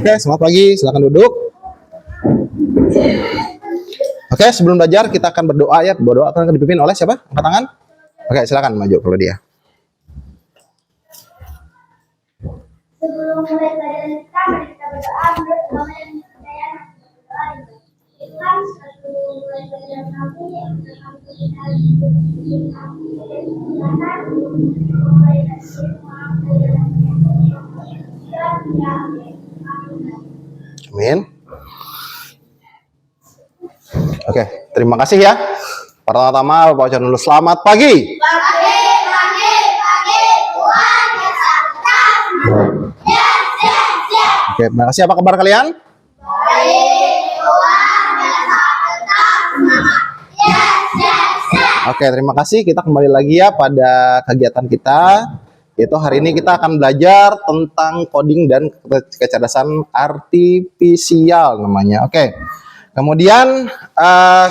Oke, selamat pagi, silakan duduk. Oke, sebelum belajar kita akan berdoa ya. Berdoa akan dipimpin oleh siapa? Angkat tangan. Oke, silakan maju kalau dia. Sebelum mulai pelajaran kita, mari kita berdoa menurut agama yang dipercaya berdoa itu. Tuhan, sebelum mulai pelajaran kami, yang kami berikan kami dan silakan mulai dari semua pelajaran yang Amin. Oke, terima kasih ya. Pertama-tama Bapak ucapkan dulu selamat pagi. Pagi, Tuhan bersabda. Oke, terima kasih. Apa kabar kalian? Baik, Tuhan bersabda. Oke, terima kasih. Kita kembali lagi ya pada kegiatan kita. Yaitu hari ini kita akan belajar tentang coding dan kecerdasan artifisial namanya. Oke. Kemudian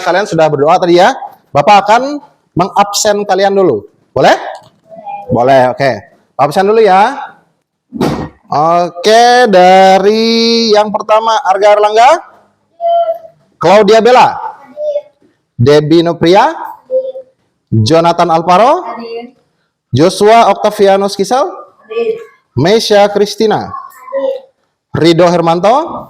kalian sudah berdoa tadi ya. Bapak akan mengabsen kalian dulu. Boleh? Boleh, oke. Absen dulu ya. Oke, dari yang pertama Arga Erlangga, Claudia Bella, Debbie Nopria, Jonathan Alvaro, Joshua Octavianus Kisal, Meisha Christina, Rido Hermanto,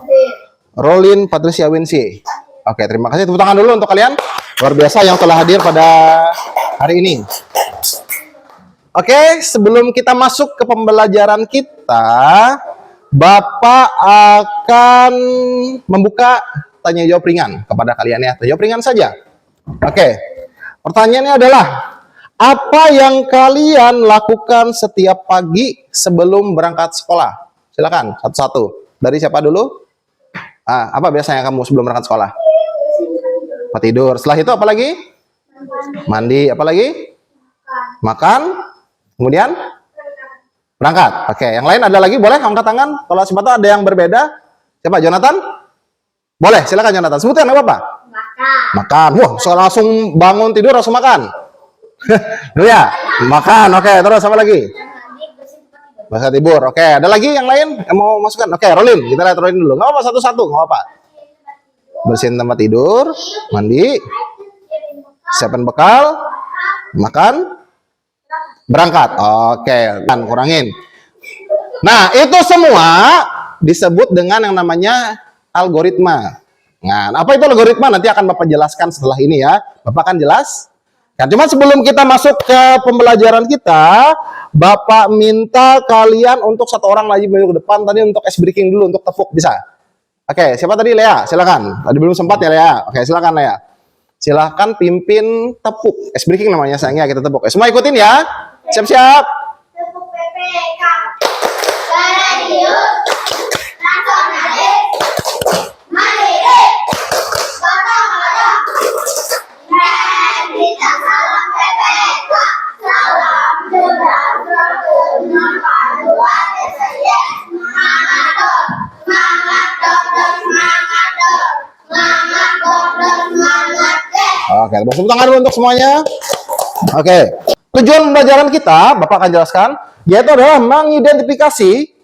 Rolin Patricia Winsi. Oke, terima kasih. Tepuk tangan dulu untuk kalian. Luar biasa yang telah hadir pada hari ini. Oke, sebelum kita masuk ke pembelajaran kita, Bapak akan membuka tanya jawab ringan kepada kalian ya. Tanya jawab ringan saja. Oke. Pertanyaannya adalah, apa yang kalian lakukan setiap pagi sebelum berangkat sekolah? Silakan, satu-satu. Dari siapa dulu? Apa biasanya kamu sebelum berangkat sekolah? Tidur. Setelah itu apa lagi? Mandi. Apa lagi? Makan. Kemudian? Berangkat. Oke, yang lain ada lagi? Boleh angkat tangan. Kalau siapa ada yang berbeda? Siapa? Jonathan? Boleh, silakan Jonathan. Sebutkan apa? Makan. Wah, so langsung bangun tidur langsung makan. Dulu ya? Makan. Oke, terus apa lagi? Bahasa tidur. Oke, ada lagi yang lain yang mau masukkan? Oke, Rolin. Kita lihat Rolin dulu. Nggak apa satu-satu, nggak apa. Bersihin tempat tidur, mandi, siapin bekal, makan, berangkat. Oke, kan kurangin. Nah, itu semua disebut dengan yang namanya algoritma. Nah, apa itu algoritma? Nanti akan Bapak jelaskan setelah ini ya. Bapak akan jelas. Nah, cuma sebelum kita masuk ke pembelajaran kita, Bapak minta kalian untuk satu orang lagi maju ke depan tadi untuk ice breaking dulu, untuk tepuk, bisa? Oke, siapa tadi? Lea, silakan. Tadi belum sempat ya Lea. Oke, silakan Lea. Silakan pimpin tepuk. Ice breaking namanya sayangnya, kita tepuk. Semua ikutin ya. Siap-siap. Tepuk PPK. Serius. Nasionalis. Mandiri. Gotong-gotong. Dan kita salam PPK. Salam sejahtera dengan paduan SDGs. Semangat dong. Semangat dong. Semangat dong. Semangat dong. Semangat deh. Oke, tepuk tangan dulu untuk semuanya. Oke. Tujuan pembelajaran kita, Bapak akan jelaskan, yaitu adalah mengidentifikasi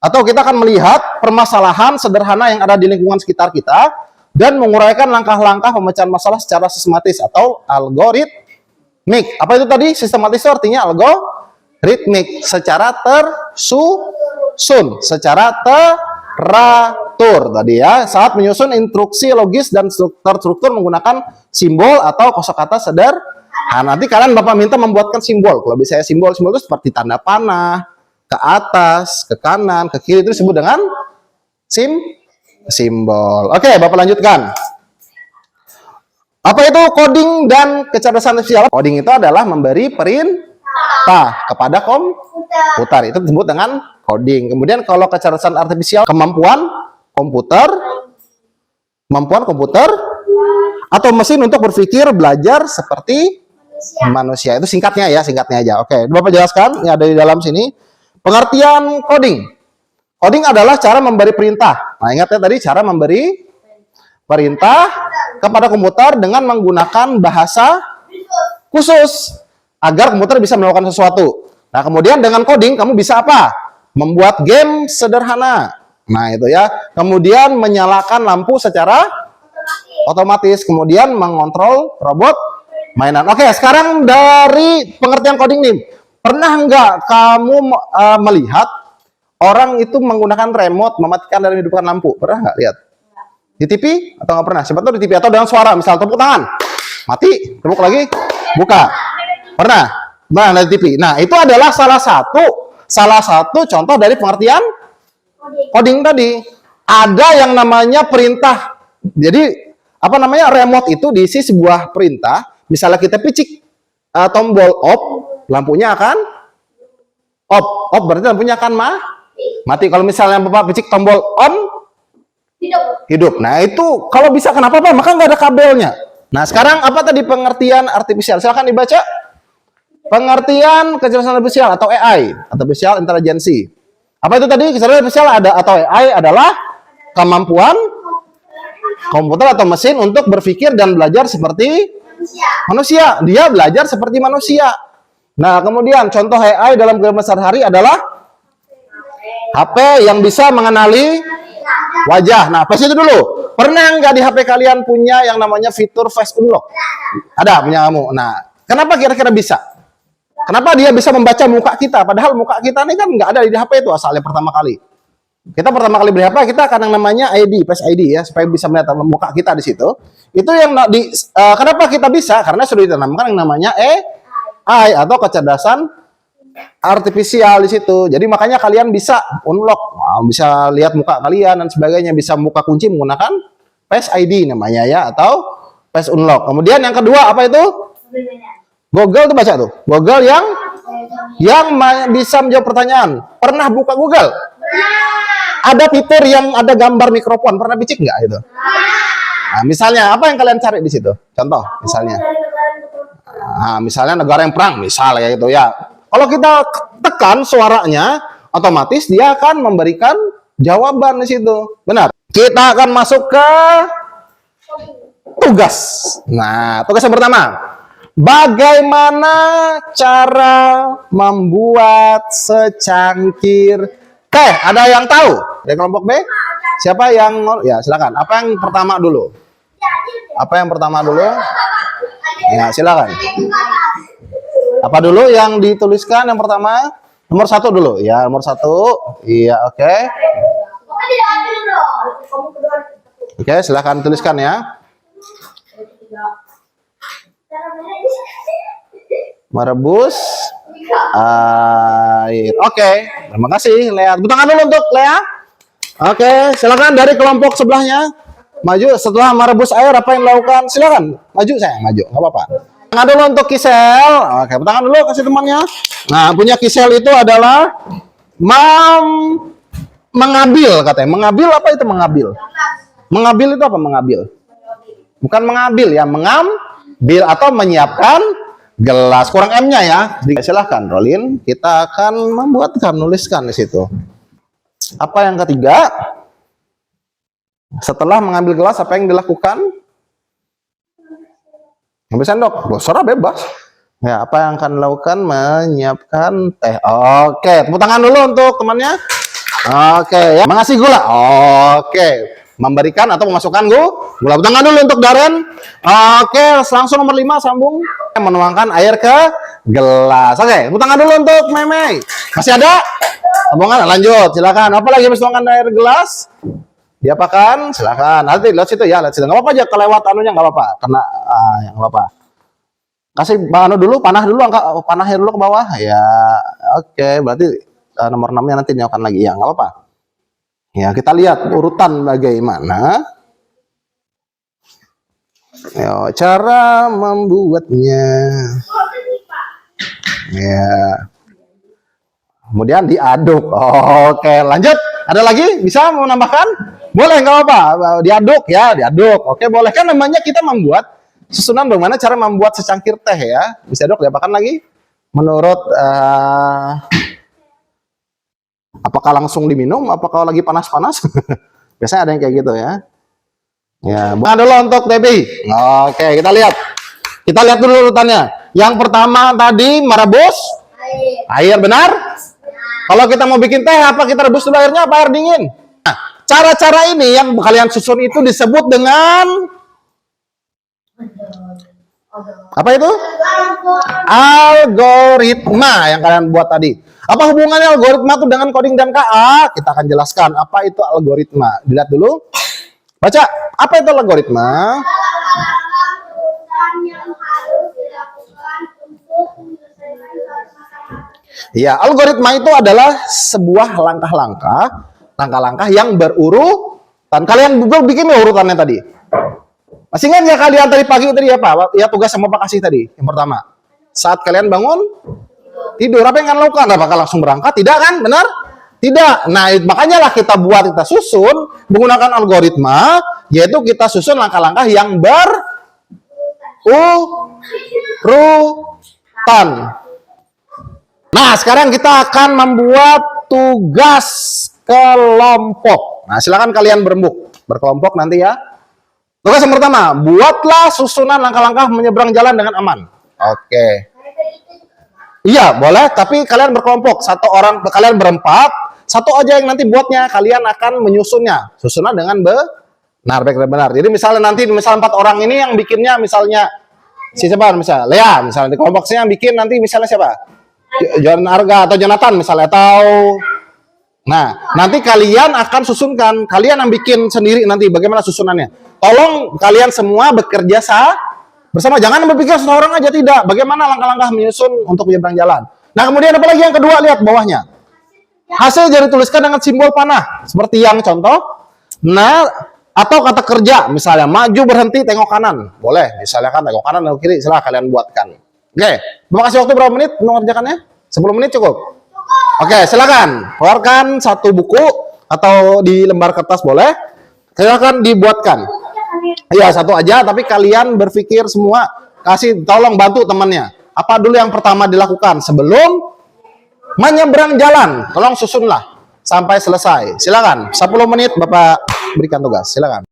atau kita akan melihat permasalahan sederhana yang ada di lingkungan sekitar kita dan menguraikan langkah-langkah pemecahan masalah secara sistematis atau algoritmik. Apa itu tadi? Sistematis itu artinya algoritmik, secara tersusun, secara teratur tadi ya, saat menyusun instruksi logis dan terstruktur menggunakan simbol atau kosakata sederhana. Nah, nanti kalian Bapak minta membuatkan simbol. Kalau bisa simbol itu seperti tanda panah, ke atas, ke kanan, ke kiri, itu disebut dengan simbol. Oke, Bapak lanjutkan. Apa itu coding dan kecerdasan artifisial? Coding itu adalah memberi perintah kepada komputer. Itu disebut dengan coding. Kemudian kalau kecerdasan artifisial, kemampuan komputer atau mesin untuk berpikir, belajar seperti manusia. Itu singkatnya ya, singkatnya aja. Oke, Bapak jelaskan, ini ada di dalam sini. Pengertian coding. Coding adalah cara memberi perintah. Nah, ingat ya tadi, cara memberi perintah kepada komputer dengan menggunakan bahasa khusus agar komputer bisa melakukan sesuatu. Nah, kemudian dengan coding kamu bisa apa? Membuat game sederhana. Nah, itu ya. Kemudian menyalakan lampu secara otomatis. Kemudian mengontrol robot mainan. Oke, sekarang dari pengertian coding nih. Pernah nggak kamu melihat orang itu menggunakan remote mematikan dan menghidupkan lampu? Pernah nggak lihat? Di TV atau nggak pernah? Siapa tahu di TV atau dengan suara, misal tepuk tangan, mati, tepuk lagi, buka. Pernah? Nah, dari TV. Nah, itu adalah salah satu contoh dari pengertian coding tadi. Ada yang namanya perintah. Jadi apa namanya, remote itu diisi sebuah perintah. Misalnya kita picik tombol off, lampunya akan off berarti lampunya akan mati. Kalau misalnya Bapak picik tombol on, hidup. Nah, itu kalau bisa kenapa Pak? Maka nggak ada kabelnya. Nah, sekarang apa tadi pengertian artificial? Silahkan dibaca. Pengertian kecerdasan artificial atau AI, artificial intelligence. Apa itu tadi? Kecerdasan artificial atau AI adalah kemampuan komputer atau mesin untuk berpikir dan belajar seperti manusia. Dia belajar seperti manusia. Nah, kemudian contoh AI dalam kehidupan sehari-hari adalah HP yang bisa mengenali wajah. Nah, pas itu dulu. Pernah nggak di HP kalian punya yang namanya fitur face unlock? Ada punya kamu. Nah, kenapa kira-kira bisa? Kenapa dia bisa membaca muka kita? Padahal muka kita ini kan nggak ada di HP itu asalnya pertama kali. Kita pertama kali beli HP, kita akan yang namanya ID, Face ID ya, supaya bisa melihat muka kita di situ. Itu yang kenapa kita bisa? Karena sudah ditanamkan yang namanya AI atau kecerdasan artifisial di situ. Jadi makanya kalian bisa unlock, bisa lihat muka kalian dan sebagainya, bisa buka kunci menggunakan Face ID namanya ya, atau Face Unlock. Kemudian yang kedua apa itu? Google tuh baca tuh. Google yang bisa menjawab pertanyaan. Pernah buka Google? Ada fitur yang ada gambar mikrofon. Pernah picik nggak itu? Nah, misalnya apa yang kalian cari di situ? Contoh, misalnya. Nah, misalnya negara yang perang, misalnya itu ya. Kalau kita tekan suaranya, otomatis dia akan memberikan jawaban di situ. Benar. Kita akan masuk ke tugas. Nah, tugas yang pertama. Bagaimana cara membuat secangkir teh? Ada yang tahu? Dari kelompok B? Siapa yang... Ya, silakan. Apa yang pertama dulu? Apa yang pertama dulu? Ya, silakan. Apa dulu yang dituliskan yang pertama? Nomor 1 dulu. Ya, nomor 1. Iya, oke. Oke, silakan tuliskan ya. Merebus air. Oke, terima kasih Lea. Tepuk tangan dulu untuk Lea. Oke, silakan dari kelompok sebelahnya. Maju setelah merebus air, apa yang dilakukan? Silakan, maju saya, maju, nggak apa-apa. Tangan dulu untuk Kisel. Oke, tangan dulu kasih temannya. Nah, punya Kisel itu adalah mengambil katanya. Mengambil apa itu mengambil? Mengambil itu apa mengambil? Bukan mengambil ya, mengambil atau menyiapkan gelas. Kurang M-nya ya. Silahkan Rolin, kita akan menuliskan di situ. Apa yang ketiga? Setelah mengambil gelas, apa yang dilakukan? Ambil sendok. Suara bebas. Ya, apa yang akan dilakukan? Menyiapkan teh. Oke, tepuk tangan dulu untuk temannya. Oke, ya. Mengasih gula. Oke. Memberikan atau memasukkan gula. Tepuk tangan dulu untuk Darren. Oke, langsung nomor 5 sambung. Menuangkan air ke gelas. Oke, tepuk tangan dulu untuk Meme. Masih ada? Sambungan, lanjut. Silakan. Apa lagi habis tuangkan air gelas? Diapakan? Silakan. Nanti lihat situ ya, lihat situ. Enggak apa-apa aja kelewat anunya, enggak apa-apa. Kena yang enggak apa-apa. Kasih anu dulu, panah dulu, angkat panahnya dulu ke bawah. Ya, oke. Berarti nomor 6-nya nanti nyokan lagi. Ya, enggak apa-apa. Ya, kita lihat urutan bagaimana. Ya, cara membuatnya. Ya. Kemudian diaduk. Oke, lanjut. Ada lagi? Bisa mau menambahkan? Boleh, nggak apa-apa. Diaduk ya, diaduk. Oke, boleh. Kan namanya kita membuat susunan bagaimana cara membuat secangkir teh ya. Bisa aduk, diapakan lagi? Menurut apakah langsung diminum? Apakah lagi panas-panas? Biasanya ada yang kayak gitu ya. Ya, bukan dulu untuk Debbie. Oke, kita lihat. Kita lihat dulu urutannya. Yang pertama tadi merebus air, benar? Kalau kita mau bikin teh, apa kita rebus dulu airnya? Apa air dingin? Nah, Cara-cara ini yang kalian susun itu disebut dengan apa itu? Algoritma yang kalian buat tadi. Apa hubungannya algoritma itu dengan coding dan KA? Kita akan jelaskan apa itu algoritma. Dilihat dulu. Baca, apa itu algoritma? Langkah-langkah urutan yang harus dilakukan untuk menyelesaikan suatu masalah. Ya, algoritma itu adalah sebuah langkah-langkah yang berurutan. Kalian Google bikin urutannya tadi. Masih ingat nggak kalian tadi pagi tadi apa? Ya tugas sama Pak kasih tadi. Yang pertama, saat kalian bangun tidur, apa yang kalian lakukan? Apakah langsung berangkat? Tidak kan? Benar? Tidak. Nah, makanya lah kita susun menggunakan algoritma, yaitu kita susun langkah-langkah yang berurutan. Nah, sekarang kita akan membuat tugas kelompok. Nah, silakan kalian berkelompok nanti ya. Tugas yang pertama, buatlah susunan langkah-langkah menyeberang jalan dengan aman. Oke. Iya, boleh, tapi kalian berkelompok. Satu orang, kalian berempat, satu aja yang nanti buatnya, kalian akan menyusunnya. Susunan dengan benar, baik dan benar. Jadi misalnya nanti, misal 4 orang ini yang bikinnya, misalnya, siapa misalnya? Lea, misalnya di kelompok saya yang bikin nanti misalnya siapa? John Arga atau Jonathan misalnya, atau nah, nanti kalian akan susunkan, kalian yang bikin sendiri nanti bagaimana susunannya. Tolong kalian semua bekerja bersama, jangan berpikir seorang aja, tidak. Bagaimana langkah-langkah menyusun untuk menyeberang jalan. Nah, kemudian apa lagi yang kedua, lihat bawahnya. Hasil jadi tuliskan dengan simbol panah, seperti yang contoh. Nah, atau kata kerja, misalnya maju berhenti tengok kanan, boleh. Misalnya kan tengok kanan tengok kiri, silahkan kalian buatkan. Oke, terima kasih. Waktu berapa menit mengerjakannya? 10 menit cukup? Oke, silakan keluarkan satu buku atau di lembar kertas boleh. Silakan dibuatkan. Iya, satu aja, tapi kalian berpikir semua, tolong bantu temannya. Apa dulu yang pertama dilakukan sebelum menyeberang jalan? Tolong susunlah sampai selesai. Silakan, 10 menit Bapak berikan tugas. Silakan.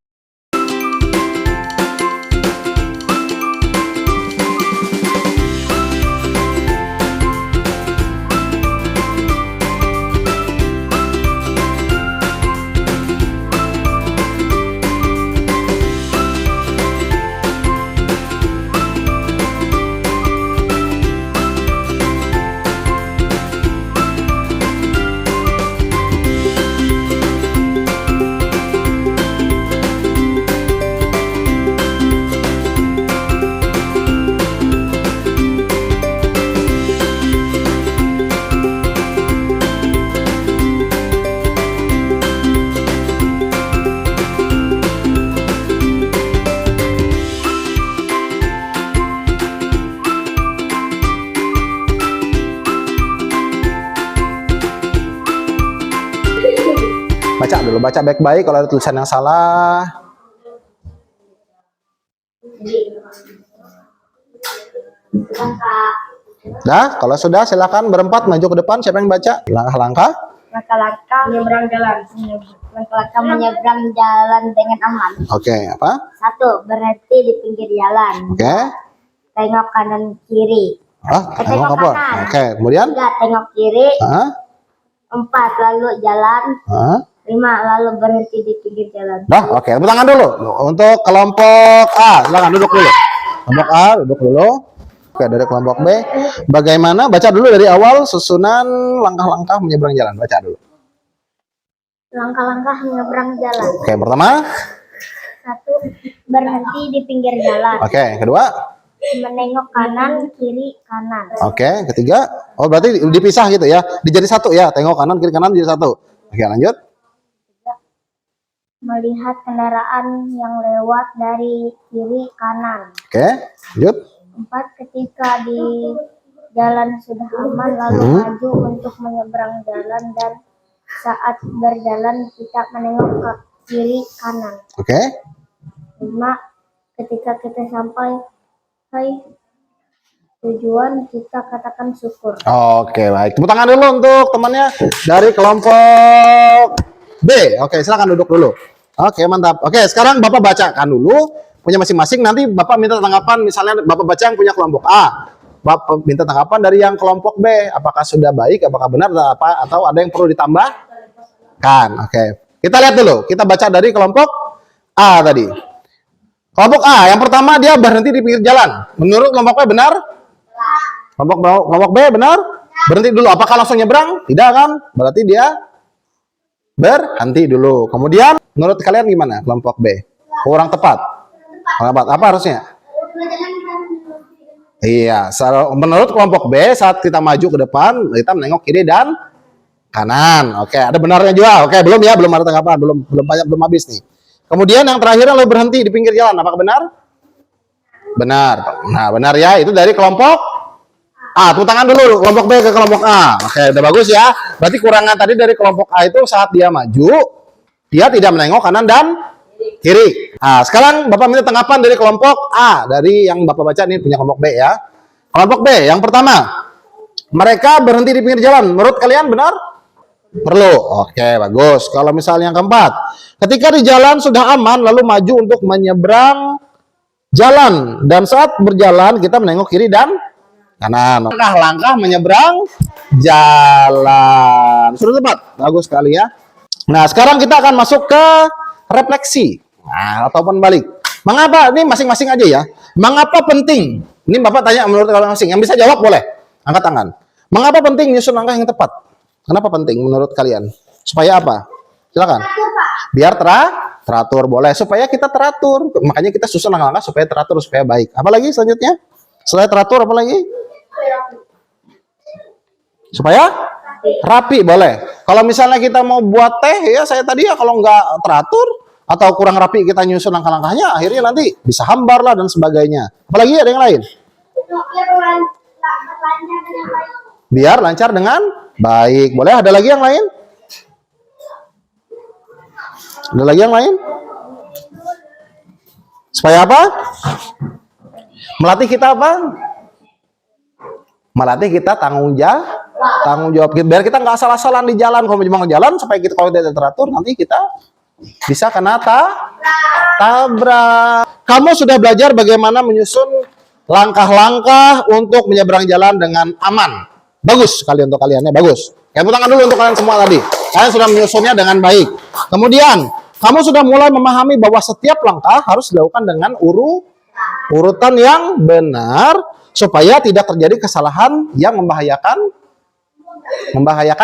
Baca dulu, baca baik-baik kalau ada tulisan yang salah. Nah, kalau sudah silakan berempat maju ke depan. Siapa yang baca? Langkah-langkah Langkah-langkah menyeberang jalan. Langkah-langkah menyeberang jalan dengan aman. Oke, apa? 1. Berhenti di pinggir jalan. Oke. Tengok kanan kiri. Tengok apa? kanan. Oke, kemudian? 3. Tengok kiri. 4. Lalu jalan. 5. Lalu berhenti di pinggir jalan. Oke, tepuk tangan dulu. Untuk kelompok A, silakan duduk dulu. Kelompok A, duduk dulu. Oke, dari kelompok B, bagaimana? Baca dulu dari awal susunan langkah-langkah menyeberang jalan. Baca dulu. Langkah-langkah menyeberang jalan. Oke, pertama. 1. Berhenti di pinggir jalan. Oke, kedua. Menengok kanan, kiri, kanan. Oke, ketiga. Oh, berarti dipisah gitu ya. Dijadi satu ya. Tengok kanan, kiri, kanan jadi satu. Oke, lanjut. Melihat kendaraan yang lewat dari kiri kanan. Oke, lanjut. 4. Ketika di jalan sudah aman lalu maju untuk menyeberang jalan, dan saat berjalan kita menengok ke kiri kanan. Oke. 5. Ketika kita sampai tujuan kita katakan syukur. Oke, baik. Tepuk tangan dulu untuk temannya dari kelompok B. Oke, silakan duduk dulu. Oke, mantap. Oke, sekarang Bapak bacakan dulu punya masing-masing. Nanti Bapak minta tanggapan, misalnya Bapak baca yang punya kelompok A. Bapak minta tanggapan dari yang kelompok B. Apakah sudah baik, apakah benar, atau ada yang perlu ditambahkan. Oke. Kita lihat dulu. Kita baca dari kelompok A tadi. Kelompok A, yang pertama dia berhenti di pinggir jalan. Menurut kelompok B benar? Kelompok B benar? Berhenti dulu. Apakah langsung nyebrang? Tidak kan? Berarti dia berhenti dulu. Kemudian, menurut kalian gimana kelompok B? Kurang tepat. Kurang tepat. Apa harusnya? Iya, menurut kelompok B saat kita maju ke depan, kita menengok kiri dan kanan. Oke, ada benarnya juga. Oke, belum ya, belum ada tanggapan, belum habis nih. Kemudian yang terakhir lo berhenti di pinggir jalan, apakah benar? Benar. Nah, benar ya, itu dari kelompok A. Tepuk tangan dulu kelompok B ke kelompok A. Oke, udah bagus ya. Berarti kurangan tadi dari kelompok A itu saat dia maju, dia tidak menengok kanan dan kiri. Nah, sekarang Bapak minta tanggapan dari kelompok A, dari yang Bapak baca ini punya kelompok B ya. Kelompok B, yang pertama, mereka berhenti di pinggir jalan. Menurut kalian benar? Perlu. Oke, bagus. Kalau misalnya yang keempat, ketika di jalan sudah aman, lalu maju untuk menyeberang jalan. Dan saat berjalan, kita menengok kiri dan kanan. Langkah-langkah menyeberang jalan. Sudah tepat. Bagus sekali ya. Nah, sekarang kita akan masuk ke refleksi. Nah, ataupun balik. Mengapa? Ini masing-masing aja ya. Mengapa penting? Ini Bapak tanya menurut kalian masing. Yang bisa jawab boleh. Angkat tangan. Mengapa penting menyusun langkah yang tepat? Kenapa penting menurut kalian? Supaya apa? Silakan. Biar teratur boleh. Supaya kita teratur. Makanya kita susun langkah-langkah supaya teratur, supaya baik. Apalagi selanjutnya? Selain teratur, apa lagi? Supaya rapi boleh. Kalau misalnya kita mau buat teh ya, saya tadi ya kalau nggak teratur atau kurang rapi kita nyusun langkah-langkahnya, akhirnya nanti bisa hambar lah dan sebagainya. Apalagi ada yang lain? Biar lancar dengan baik. Boleh, ada lagi yang lain? Ada lagi yang lain? Supaya apa? Melatih kita apa? Melatih kita tanggung jawab. Biar kita nggak asal-asalan di jalan. Kalau mau jalan, supaya kita kalau tidak teratur, nanti kita bisa kena tabrak. Kamu sudah belajar bagaimana menyusun langkah-langkah untuk menyeberang jalan dengan aman. Bagus sekali untuk kalian ya, bagus. Tepuk tangan dulu untuk kalian semua tadi. Kalian sudah menyusunnya dengan baik. Kemudian, kamu sudah mulai memahami bahwa setiap langkah harus dilakukan dengan urutan yang benar supaya tidak terjadi kesalahan yang membahayakan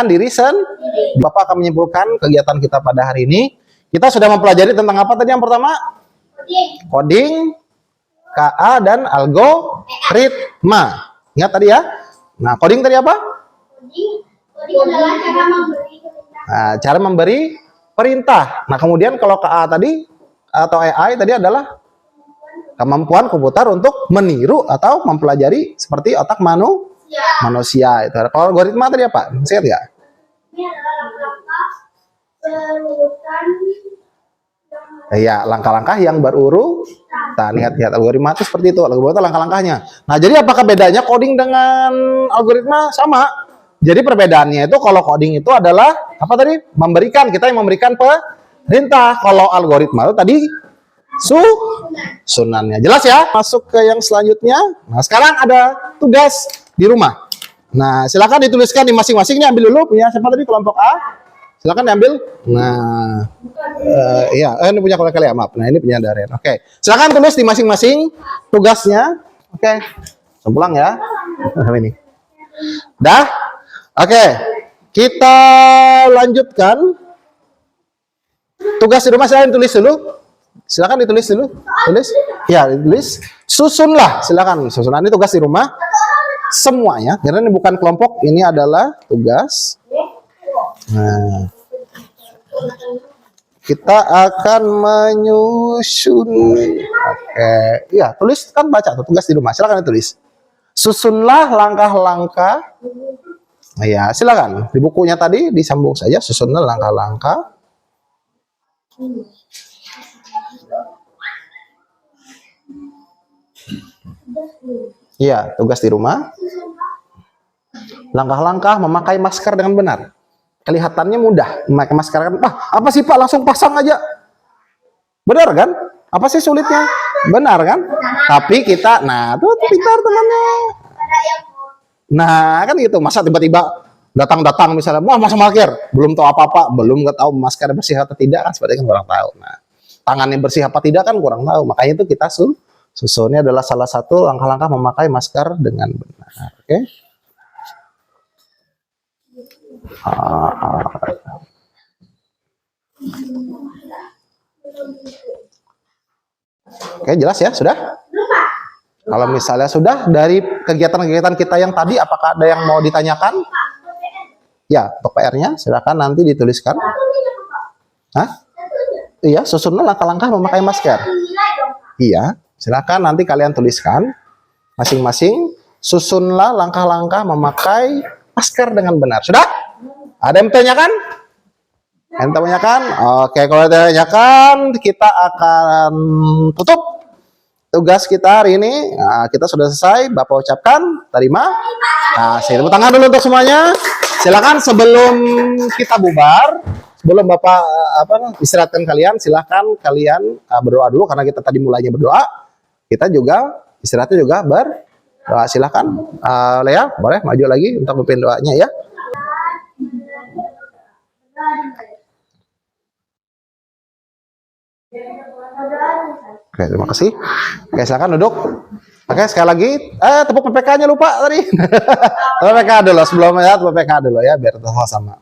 diri sendiri. Bapak akan menyimpulkan kegiatan kita pada hari ini. Kita sudah mempelajari tentang apa tadi yang pertama? Coding, KA, dan algoritma. Ingat tadi ya? Nah, coding tadi apa? Coding adalah cara memberi perintah. Nah, kemudian kalau KA tadi atau AI tadi adalah kemampuan komputer untuk meniru atau mempelajari seperti otak manusia. Itu. Kalau algoritma tadi apa? Masih ingat nggak? Ini adalah langkah-langkah berurutan. Iya, langkah-langkah yang berurutan. Lihat algoritma itu seperti itu. Algoritma langkah-langkahnya. Nah, jadi apakah bedanya coding dengan algoritma? Sama. Jadi perbedaannya itu kalau coding itu adalah apa tadi? Kita yang memberikan perintah. Kalau algoritma itu tadi sunannya. Jelas ya? Masuk ke yang selanjutnya. Nah, sekarang ada tugas di rumah. Nah, silakan dituliskan di masing-masing. Ini ambil dulu punya siapa tadi kelompok A? Silakan diambil. Nah, ini punya kalian, maaf. Nah, ini punya Daren. Oke, silakan tulis di masing-masing tugasnya. Oke, pulang ya. Ini. Dah? Oke, kita lanjutkan. Tugas di rumah silakan tulis dulu. Silakan ditulis dulu. Tulis. Ya, ditulis. Susunlah. Silakan susunan. Ini tugas di rumah. Semuanya. Karena ini bukan kelompok. Ini adalah tugas. Nah, kita akan menyusun. Oke, ya tulis kan baca tuh tugas di rumah. Silakan ditulis. Susunlah langkah-langkah. Ya, silakan di bukunya tadi disambung saja. Susunlah langkah-langkah. Ya, tugas di rumah. Langkah-langkah memakai masker dengan benar. Kelihatannya mudah memakai masker kan. Apa sih Pak? Langsung pasang aja. Benar kan? Apa sih sulitnya? Benar kan? Tapi kita, nah tuh pintar temannya. Nah kan gitu. Masa tiba-tiba datang-datang misalnya, wah masuk masker, belum tahu apa-apa, belum nggak tahu masker bersih atau tidak kan seperti kan kurang tahu. Nah, tangannya bersih apa tidak kan kurang tahu. Makanya itu kita susunnya adalah salah satu langkah-langkah memakai masker dengan benar. Oke. Oke, jelas ya? Sudah? Kalau misalnya sudah dari kegiatan-kegiatan kita yang tadi, apakah ada yang mau ditanyakan? Ya, untuk PR-nya silakan nanti dituliskan. Hah? Iya, susunlah langkah-langkah memakai masker. Iya, silakan nanti kalian tuliskan masing-masing. Susunlah langkah-langkah memakai masker dengan benar. Sudah? Ada yang tanyakan? Yang tanyakan? Oke, kalau ditanyakan, kita akan tutup tugas kita hari ini. Nah, kita sudah selesai. Bapak ucapkan terima kasih. Tepuk tangan dulu untuk semuanya. Silakan sebelum kita bubar, sebelum Bapak istirahatkan kalian, silakan kalian berdoa dulu karena kita tadi mulainya berdoa. Kita juga istirahatnya juga berdoa. Silakan Lea, boleh maju lagi untuk memimpin doanya ya. Oke, terima kasih. Oke, silakan duduk. Oke, sekali lagi, tepuk PPK-nya lupa tadi. Tepuk PPK dulu sebelumnya, ya, tepuk PPK dulu ya, biar sama-sama.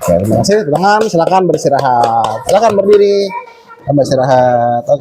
Oke, terima kasih. Tangan, silakan beristirahat. Silakan berdiri. Beristirahat. Oke.